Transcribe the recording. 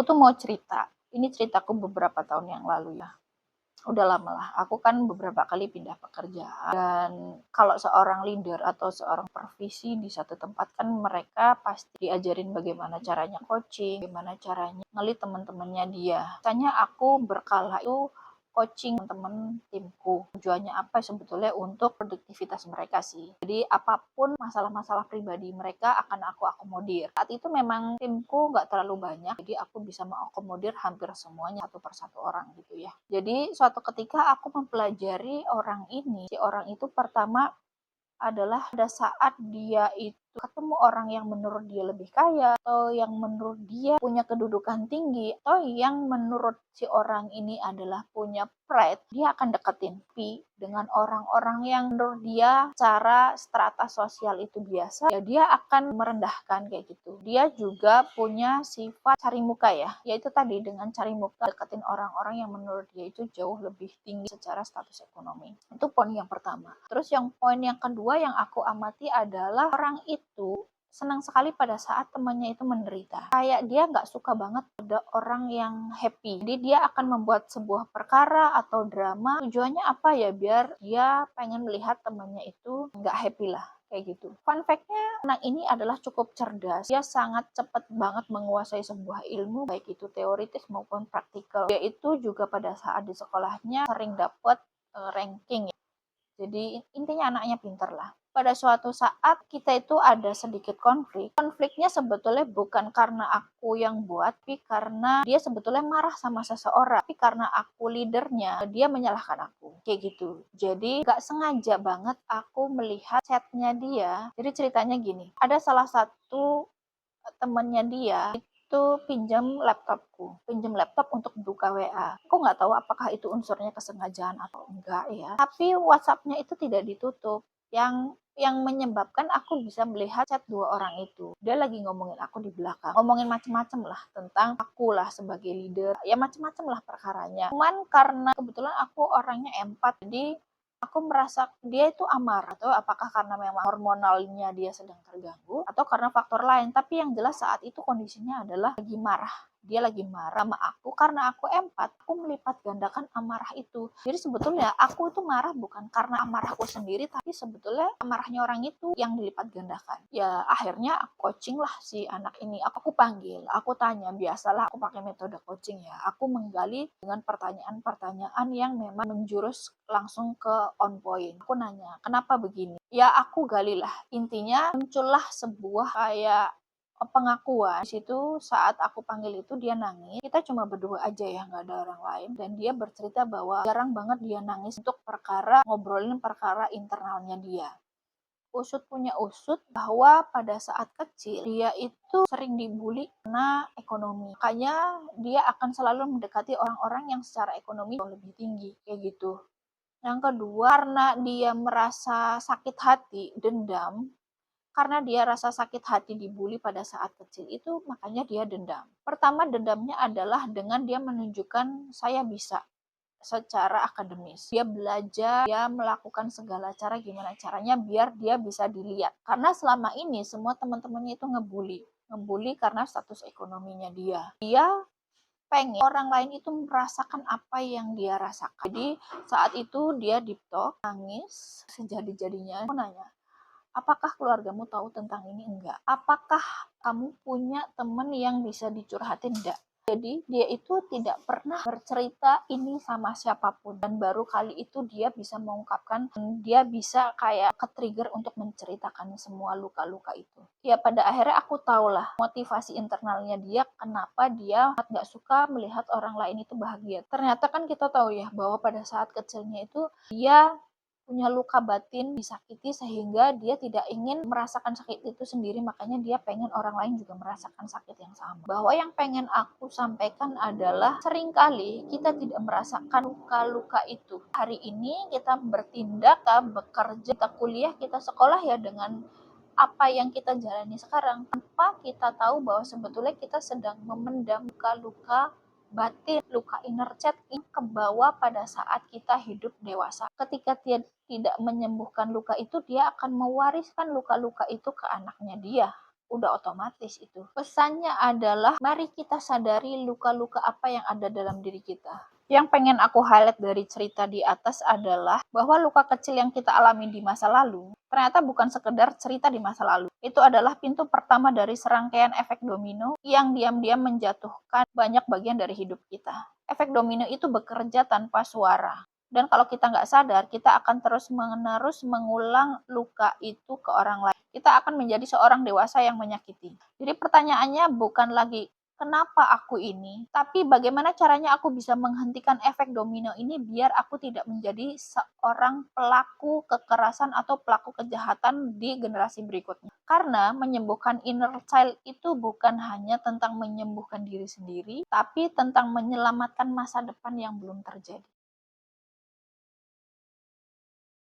Aku tuh mau cerita, ini ceritaku beberapa tahun yang lalu ya. Udah lama lah, aku kan beberapa kali pindah pekerjaan dan kalau seorang leader atau seorang supervisi di satu tempat kan mereka pasti diajarin bagaimana caranya coaching, bagaimana caranya ngelit teman-temannya dia. Misalnya aku berkala itu coaching teman timku. Tujuannya apa sebetulnya untuk produktivitas mereka sih. Jadi apapun masalah-masalah pribadi mereka akan aku akomodir. Saat itu memang timku nggak terlalu banyak, jadi aku bisa mengakomodir hampir semuanya satu persatu orang gitu ya. Jadi suatu ketika aku mempelajari orang ini, si orang itu pertama adalah pada saat dia itu ketemu orang yang menurut dia lebih kaya atau yang menurut dia punya kedudukan tinggi atau yang menurut si orang ini adalah punya pride, dia akan deketin. Tapi dengan orang-orang yang menurut dia cara strata sosial itu biasa, ya dia akan merendahkan kayak gitu. Dia juga punya sifat cari muka ya, yaitu tadi dengan cari muka deketin orang-orang yang menurut dia itu jauh lebih tinggi secara status ekonomi. Itu poin yang pertama. Terus yang poin yang kedua yang aku amati adalah orang itu senang sekali pada saat temannya itu menderita. Kayak dia nggak suka banget ada orang yang happy. Jadi dia akan membuat sebuah perkara atau drama. Tujuannya apa ya? Biar dia pengen melihat temannya itu nggak happy lah. Kayak gitu. Fun fact-nya, anak ini adalah cukup cerdas. Dia sangat cepat banget menguasai sebuah ilmu, baik itu teoritis maupun praktikal. Dia itu juga pada saat di sekolahnya sering dapat ranking. Jadi intinya anaknya pintar lah. Pada suatu saat kita itu ada sedikit konflik. Konfliknya sebetulnya bukan karena aku yang buat, tapi karena dia sebetulnya marah sama seseorang. Tapi karena aku leadernya, dia menyalahkan aku. Kayak gitu. Jadi gak sengaja banget aku melihat chatnya dia. Jadi ceritanya gini, ada salah satu temannya dia itu pinjam laptop untuk buka WA. Aku nggak tahu apakah itu unsurnya kesengajaan atau enggak ya. Tapi WhatsApp-nya itu tidak ditutup. Yang menyebabkan aku bisa melihat chat dua orang itu. Dia lagi ngomongin aku di belakang. Ngomongin macem-macem lah tentang aku lah sebagai leader. Ya macem-macem lah perkaranya. Cuman karena kebetulan aku orangnya empat. Jadi aku merasa dia itu amarah, atau apakah karena memang hormonalnya dia sedang terganggu atau karena faktor lain. Tapi yang jelas saat itu kondisinya adalah lagi marah. Dia lagi marah sama aku karena aku empat, aku melipat gandakan amarah itu. Jadi sebetulnya aku itu marah bukan karena amarahku sendiri, tapi sebetulnya amarahnya orang itu yang dilipat gandakan. Ya akhirnya aku coaching lah si anak ini. Aku panggil, aku tanya, biasalah aku pakai metode coaching ya. Aku menggali dengan pertanyaan-pertanyaan yang memang menjurus langsung ke on point. Aku nanya, kenapa begini? Ya aku galilah. Intinya muncullah sebuah kayak pengakuan. Di situ saat aku panggil itu dia nangis. Kita cuma berdua aja ya, nggak ada orang lain. Dan dia bercerita bahwa jarang banget dia nangis untuk perkara ngobrolin perkara internalnya dia. Usut punya usut bahwa pada saat kecil dia itu sering dibully karena ekonomi. Makanya dia akan selalu mendekati orang-orang yang secara ekonomi lebih tinggi kayak gitu. Yang kedua, karena dia merasa sakit hati, dendam, karena dia rasa sakit hati dibully pada saat kecil itu, makanya dia dendam. Pertama, dendamnya adalah dengan dia menunjukkan saya bisa secara akademis. Dia belajar, dia melakukan segala cara gimana caranya biar dia bisa dilihat. Karena selama ini semua teman-temannya itu ngebully. Ngebully karena status ekonominya dia. Dia pengen orang lain itu merasakan apa yang dia rasakan. Jadi saat itu dia deep talk, nangis sejadi-jadinya. Aku nanya, apakah keluargamu tahu tentang ini? Enggak. Apakah kamu punya teman yang bisa dicurhatin? Enggak. Jadi dia itu tidak pernah bercerita ini sama siapapun, dan baru kali itu dia bisa mengungkapkan, dia bisa kayak ke-trigger untuk menceritakan semua luka-luka itu. Ya pada akhirnya aku tahulah motivasi internalnya dia, kenapa dia nggak suka melihat orang lain itu bahagia. Ternyata kan kita tahu ya bahwa pada saat kecilnya itu dia punya luka batin, disakiti sehingga dia tidak ingin merasakan sakit itu sendiri, makanya dia pengen orang lain juga merasakan sakit yang sama. Bahwa yang pengen aku sampaikan adalah seringkali kita tidak merasakan luka-luka itu. Hari ini kita bertindak, kita bekerja, kita kuliah, kita sekolah ya dengan apa yang kita jalani sekarang, tanpa kita tahu bahwa sebetulnya kita sedang memendam luka-luka batin, luka inner child yang kebawa pada saat kita hidup dewasa. Ketika dia tidak menyembuhkan luka itu, dia akan mewariskan luka-luka itu ke anaknya dia. udah otomatis itu. Pesannya adalah mari kita sadari luka-luka apa yang ada dalam diri kita. Yang pengen aku highlight dari cerita di atas adalah bahwa luka kecil yang kita alami di masa lalu ternyata bukan sekedar cerita di masa lalu. Itu adalah pintu pertama dari serangkaian efek domino yang diam-diam menjatuhkan banyak bagian dari hidup kita. Efek domino itu bekerja tanpa suara. Dan kalau kita nggak sadar, kita akan terus-menerus mengulang luka itu ke orang lain. Kita akan menjadi seorang dewasa yang menyakiti. Jadi pertanyaannya bukan lagi kenapa aku ini, tapi bagaimana caranya aku bisa menghentikan efek domino ini biar aku tidak menjadi seorang pelaku kekerasan atau pelaku kejahatan di generasi berikutnya. Karena menyembuhkan inner child itu bukan hanya tentang menyembuhkan diri sendiri, tapi tentang menyelamatkan masa depan yang belum terjadi.